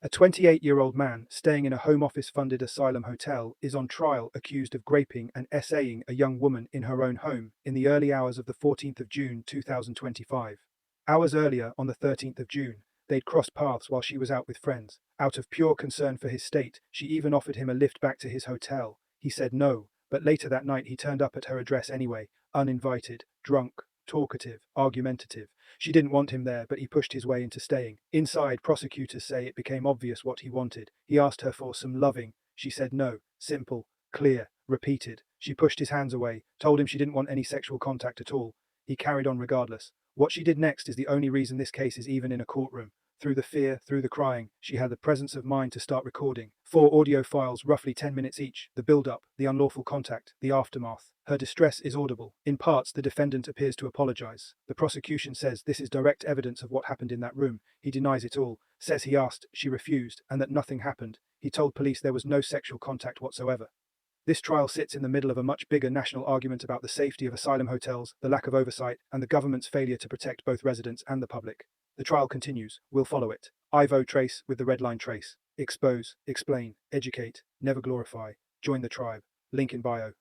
A 28-year-old man staying in a Home Office-funded asylum hotel is on trial accused of raping and essaying a young woman in her own home in the early hours of the 14th of June 2025. Hours earlier, on the 13th of June, they'd crossed paths while she was out with friends. Out of pure concern for his state, she even offered him a lift back to his hotel. He said no, but later that night he turned up at her address anyway, uninvited, drunk, talkative, argumentative. She didn't want him there, but he pushed his way into staying. Inside, prosecutors say it became obvious what he wanted. He asked her for some loving. She said no. Simple, clear, repeated. She pushed his hands away, told him she didn't want any sexual contact at all. He carried on regardless. What she did next is the only reason this case is even in a courtroom. Through the fear, through the crying, she had the presence of mind to start recording. 4 audio files, roughly 10 minutes each, the build-up, the unlawful contact, the aftermath. Her distress is audible. In parts, the defendant appears to apologise. The prosecution says this is direct evidence of what happened in that room. He denies it all, says he asked, she refused, and that nothing happened. He told police there was no sexual contact whatsoever. This trial sits in the middle of a much bigger national argument about the safety of asylum hotels, the lack of oversight, and the government's failure to protect both residents and the public. The trial continues. We'll follow it. Ivo Trace with the Redline Trace. Expose, explain, educate, never glorify. Join the tribe. Link in bio.